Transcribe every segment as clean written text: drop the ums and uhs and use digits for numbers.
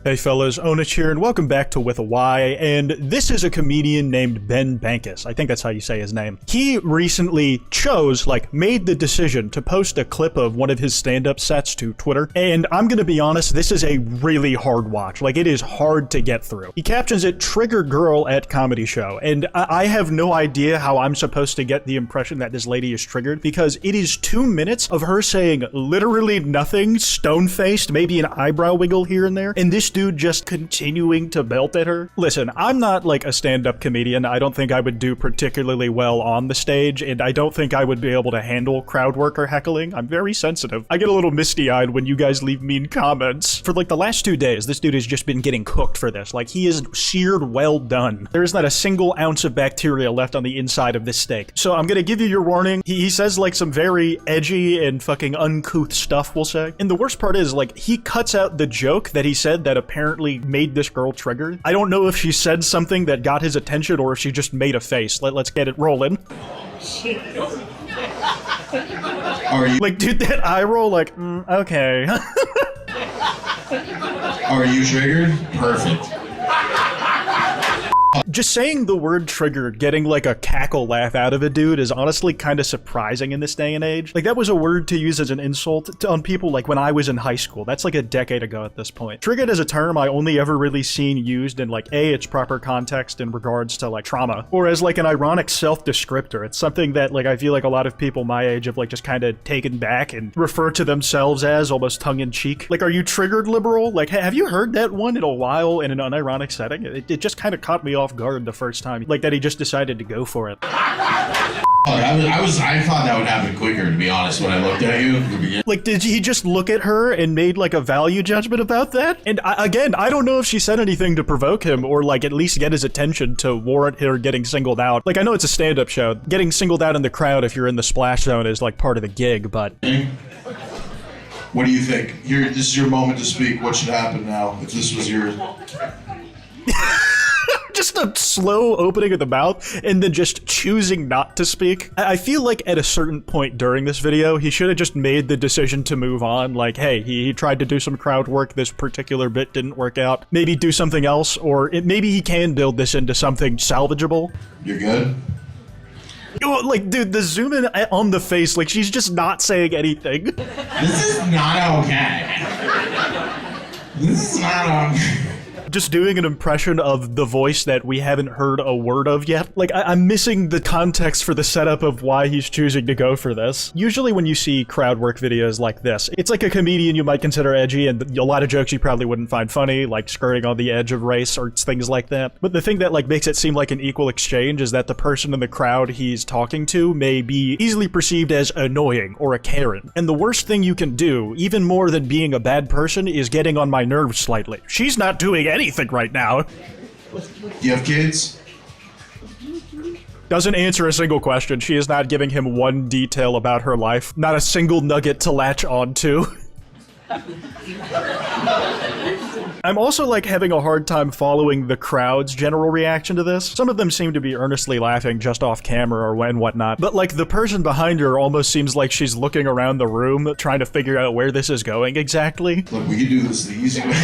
Hey fellas, Onus here, and welcome back to With a Y, and this is a comedian named Ben Bankus. I think that's how you say his name. He recently made the decision to post a clip of one of his stand-up sets to Twitter, and I'm gonna be honest, this is a really hard watch. Like, it is hard to get through. He captions it, "Trigger Girl at Comedy Show," and I have no idea how I'm supposed to get the impression that this lady is triggered, because it is 2 minutes of her saying literally nothing, stone-faced, maybe an eyebrow wiggle here and there, and this dude just continuing to belt at her. Listen, I'm not like a stand-up comedian. I don't think I would do particularly well on the stage, and I don't think I would be able to handle crowd work or heckling. I'm very sensitive. I get a little misty-eyed when you guys leave mean comments. For like the last 2 days, this dude has just been getting cooked for this. Like, he is seared well done. There is not a single ounce of bacteria left on the inside of this steak. So I'm gonna give you your warning. He says like some very edgy and fucking uncouth stuff, we'll say. And the worst part is, like, he cuts out the joke that he said that apparently made this girl triggered. I don't know if she said something that got his attention or if she just made a face. Let's get it rolling. Are you like, dude, that eye roll, like, okay. Are you triggered? Perfect. Just saying the word triggered, getting like a cackle laugh out of a dude is honestly kind of surprising in this day and age. Like, that was a word to use as an insult on people like when I was in high school. That's like a decade ago at this point. Triggered is a term I only ever really seen used in like its proper context in regards to like trauma, or as like an ironic self-descriptor. It's something that like I feel like a lot of people my age have like just kind of taken back and refer to themselves as almost tongue-in-cheek. Like, are you triggered, liberal? Like, have you heard that one in a while in an unironic setting? It just kind of caught me off guard the first time, like that he just decided to go for it. I thought that would happen quicker, to be honest, when I looked at you at the beginning. Like, did he just look at her and made like a value judgment about that? And again, I don't know if she said anything to provoke him or like at least get his attention to warrant her getting singled out. Like, I know it's a stand-up show. Getting singled out in the crowd if you're in the splash zone is like part of the gig, but... What do you think? Here, this is your moment to speak. What should happen now if this was your... Just a slow opening of the mouth and then just choosing not to speak. I feel like at a certain point during this video, he should have just made the decision to move on. Like, hey, he tried to do some crowd work. This particular bit didn't work out. Maybe do something else, or maybe he can build this into something salvageable. You're good? Like, dude, the zoom in on the face, like, she's just not saying anything. This is not okay. This is not okay. Just doing an impression of the voice that we haven't heard a word of yet. Like, I'm missing the context for the setup of why he's choosing to go for this. Usually when you see crowd work videos like this, it's like a comedian you might consider edgy and a lot of jokes you probably wouldn't find funny, like skirting on the edge of race or things like that. But the thing that like makes it seem like an equal exchange is that the person in the crowd he's talking to may be easily perceived as annoying or a Karen. And the worst thing you can do, even more than being a bad person, is getting on my nerves slightly. She's not doing anything right now. You have kids? Doesn't answer a single question. She is not giving him one detail about her life. Not a single nugget to latch onto. I'm also like having a hard time following the crowd's general reaction to this. Some of them seem to be earnestly laughing just off camera or whatnot, but like the person behind her almost seems like she's looking around the room trying to figure out where this is going exactly. Look, we can do this the easy way.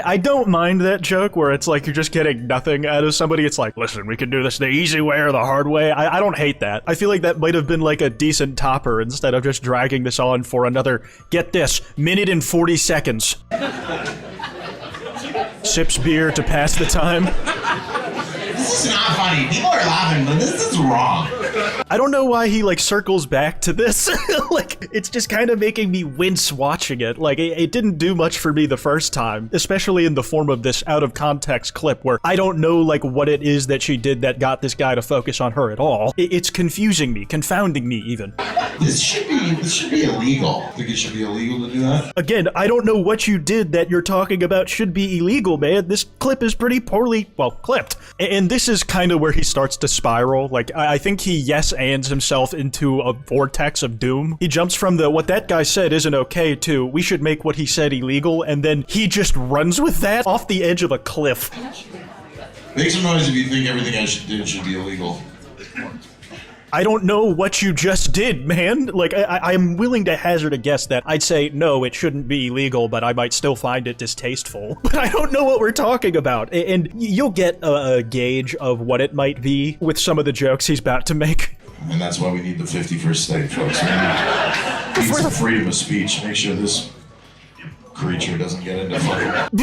I don't mind that joke where it's like you're just getting nothing out of somebody. It's like, listen, we can do this the easy way or the hard way. I don't hate that. I feel like that might have been like a decent topper instead of just dragging this on for another, get this, minute and 40 seconds. Sips beer to pass the time. This is not funny. People are laughing, but this is wrong. I don't know why he like circles back to this. Like, it's just kind of making me wince watching it. Like, it didn't do much for me the first time, especially in the form of this out of context clip where I don't know like what it is that she did that got this guy to focus on her at all. It's confusing me, confounding me even. This should be illegal. I think it should be illegal to do that. Again, I don't know what you did that you're talking about should be illegal, man. This clip is pretty poorly, well, clipped. And this is kind of where he starts to spiral. Like, I think he yes-ands himself into a vortex of doom. He jumps from the, what that guy said isn't okay, to, we should make what he said illegal, and then he just runs with that off the edge of a cliff. Make some noise if you think everything I did should be illegal. I don't know what you just did, man. Like, I'm willing to hazard a guess that I'd say, no, it shouldn't be illegal, but I might still find it distasteful. But I don't know what we're talking about. And you'll get a gauge of what it might be with some of the jokes he's about to make. And that's why we need the 51st state, folks. We need some freedom of speech. Make sure this creature doesn't get into fucking...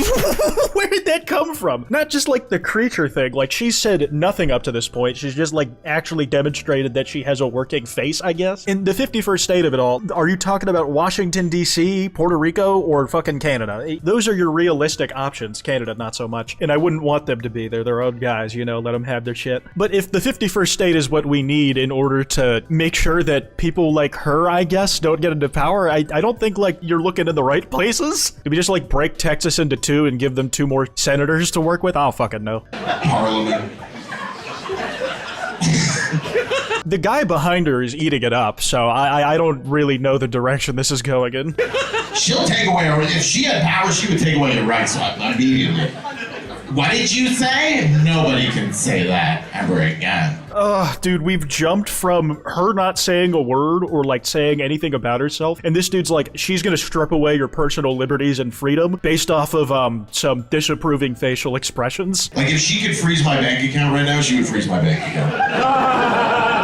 Where did that come from? Not just like the creature thing, like she said nothing up to this point. She's just like actually demonstrated that she has a working face, I guess. In the 51st state of it all, are you talking about Washington, D.C., Puerto Rico, or fucking Canada? Those are your realistic options. Canada, not so much. And I wouldn't want them to be. They're their own guys, you know, let them have their shit. But if the 51st state is what we need in order to make sure that people like her, I guess, don't get into power, I don't think like you're looking in the right places. Did we just like break Texas into two and give them 2 more senators to work with? I don't fucking know. Parliament. The guy behind her is eating it up, so I don't really know the direction this is going in. She'll take away her... If she had power, she would take away your rights immediately. What did you say? Nobody can say that ever again. Ugh, dude, we've jumped from her not saying a word or like saying anything about herself, and this dude's like, she's gonna strip away your personal liberties and freedom based off of some disapproving facial expressions. Like if she could freeze my bank account right now, she would freeze my bank account.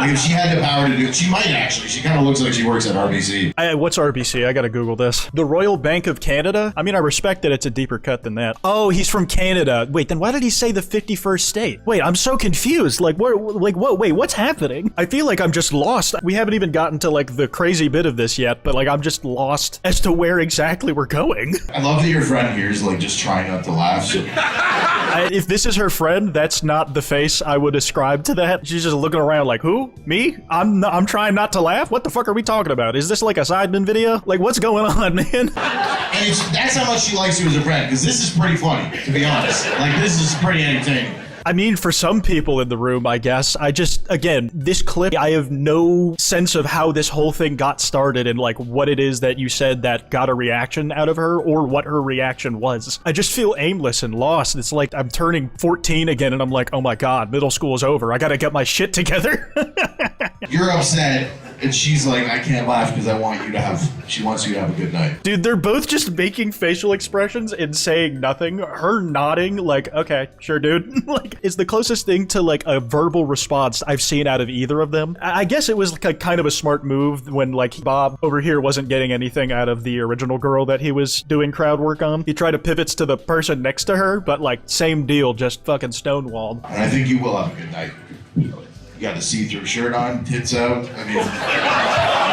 Like if she had the power to do it, she might actually. She kind of looks like she works at RBC. What's RBC? I gotta Google this. The Royal Bank of Canada? I mean, I respect that it's a deeper cut than that. Oh, he's from Canada. Wait, then why did he say the 51st state? Wait, I'm so confused. Like, wait, what's happening? I feel like I'm just lost. We haven't even gotten to like the crazy bit of this yet, but like I'm just lost as to where exactly we're going. I love that your friend here is like just trying not to laugh. So. If this is her friend, that's not the face I would ascribe to that. She's just looking around like, who? Me? I'm trying not to laugh? What the fuck are we talking about? Is this like a Sidemen video? Like, what's going on, man? And that's how much she likes you as a friend, because this is pretty funny, to be honest. Like, this is pretty entertaining. I mean, for some people in the room, I guess. Again, this clip, I have no sense of how this whole thing got started and like what it is that you said that got a reaction out of her or what her reaction was. I just feel aimless and lost. It's like I'm turning 14 again and I'm like, oh my God, middle school is over. I gotta get my shit together. You're upset. And she's like, I can't laugh because she wants you to have a good night. Dude, they're both just making facial expressions and saying nothing. Her nodding like, okay, sure, dude. Like, it's the closest thing to like a verbal response I've seen out of either of them. I guess it was like a kind of a smart move when like Bob over here wasn't getting anything out of the original girl that he was doing crowd work on. He tried to pivot to the person next to her, but like same deal, just fucking stonewalled. And I think you will have a good night. You got the see-through shirt on, tits out. I mean...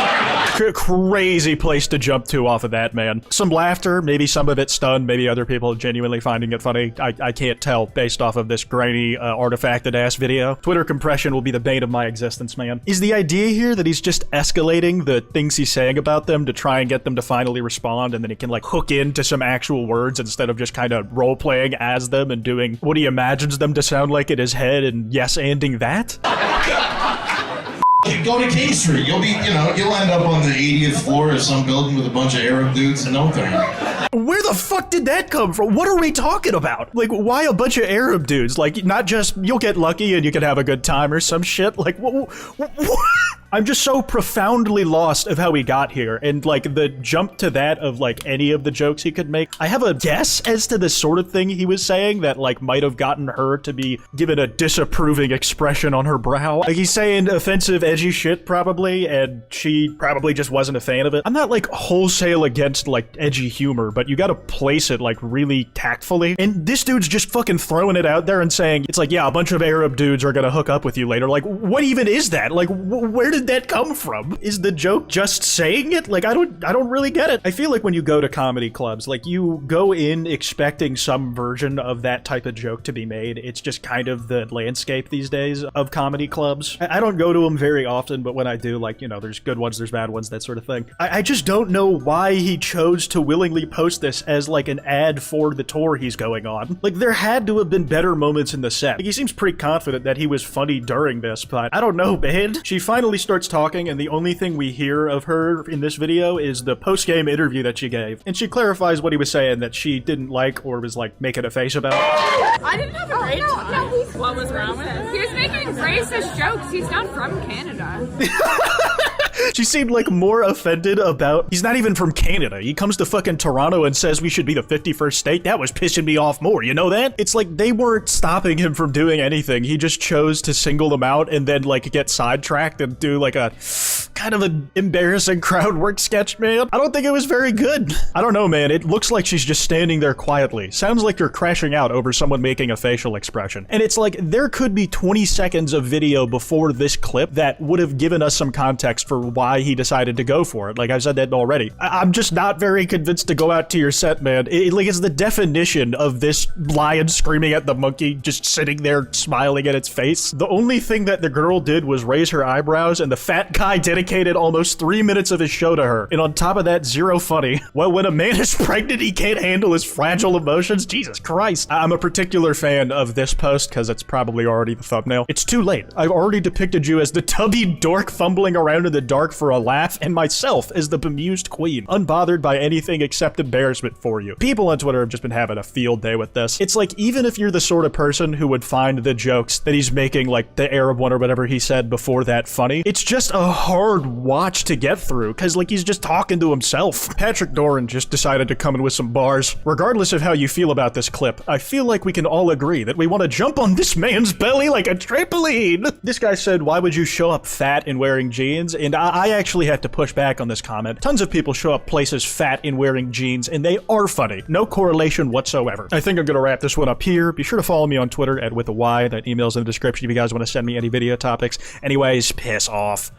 Crazy place to jump to off of that, man. Some laughter, maybe some of it stunned, maybe other people genuinely finding it funny. I can't tell based off of this grainy, artifacted-ass video. Twitter compression will be the bane of my existence, man. Is the idea here that he's just escalating the things he's saying about them to try and get them to finally respond, and then he can, like, hook into some actual words instead of just kind of role-playing as them and doing what he imagines them to sound like in his head and yes-anding that? Go to King Street. You'll end up on the 80th floor of some building with a bunch of Arab dudes in no time. Where the fuck did that come from? What are we talking about? Like, why a bunch of Arab dudes? Like, not just, you'll get lucky and you can have a good time or some shit. Like, what? I'm just so profoundly lost of how he got here, and like the jump to that of like any of the jokes he could make. I have a guess as to the sort of thing he was saying that like might have gotten her to be given a disapproving expression on her brow. Like he's saying offensive, edgy shit probably, and she probably just wasn't a fan of it. I'm not like wholesale against like edgy humor, but you gotta place it like really tactfully. And this dude's just fucking throwing it out there and saying, it's like, yeah, a bunch of Arab dudes are gonna hook up with you later. Like, what even is that? Like, where did that come from? Is the joke just saying it? Like, I don't really get it. I feel like when you go to comedy clubs, like you go in expecting some version of that type of joke to be made. It's just kind of the landscape these days of comedy clubs. I don't go to them very often, but when I do, like, you know, there's good ones, there's bad ones, that sort of thing. I just don't know why he chose to willingly post post this as like an ad for the tour he's going on. Like, there had to have been better moments in the set. Like, he seems pretty confident that he was funny during this, but I don't know, man. She finally starts talking, and the only thing we hear of her in this video is the post-game interview that she gave. And she clarifies what he was saying that she didn't like or was like making a face about. I didn't have a great time. What was wrong with him? He was making racist jokes. He's not from Canada. She seemed like more offended about, he's not even from Canada. He comes to fucking Toronto and says we should be the 51st state. That was pissing me off more, you know that? It's like they weren't stopping him from doing anything. He just chose to single them out and then like get sidetracked and do like a kind of an embarrassing crowd work sketch, man. I don't think it was very good. I don't know, man. It looks like she's just standing there quietly. Sounds like you're crashing out over someone making a facial expression. And it's like there could be 20 seconds of video before this clip that would have given us some context for why he decided to go for it. Like I've said that already. I'm just not very convinced to go out to your set, man. It's the definition of this lion screaming at the monkey, just sitting there smiling at its face. The only thing that the girl did was raise her eyebrows, and the fat guy dedicated almost 3 minutes of his show to her. And on top of that, zero funny. Well, when a man is pregnant, he can't handle his fragile emotions. Jesus Christ. I'm a particular fan of this post because it's probably already the thumbnail. It's too late. I've already depicted you as the tubby dork fumbling around in the dark for a laugh, and myself as the bemused queen, unbothered by anything except embarrassment for you. People on Twitter have just been having a field day with this. It's like, even if you're the sort of person who would find the jokes that he's making, like the Arab one or whatever he said before that, funny, it's just a hard watch to get through, because like he's just talking to himself. Patrick Doran just decided to come in with some bars. Regardless of how you feel about this clip, I feel like we can all agree that we want to jump on this man's belly like a trampoline. This guy said, why would you show up fat and wearing jeans? And I actually have to push back on this comment. Tons of people show up places fat and wearing jeans, and they are funny. No correlation whatsoever. I think I'm gonna wrap this one up here. Be sure to follow me on Twitter @withAY. That email's in the description if you guys want to send me any video topics. Anyways, piss off.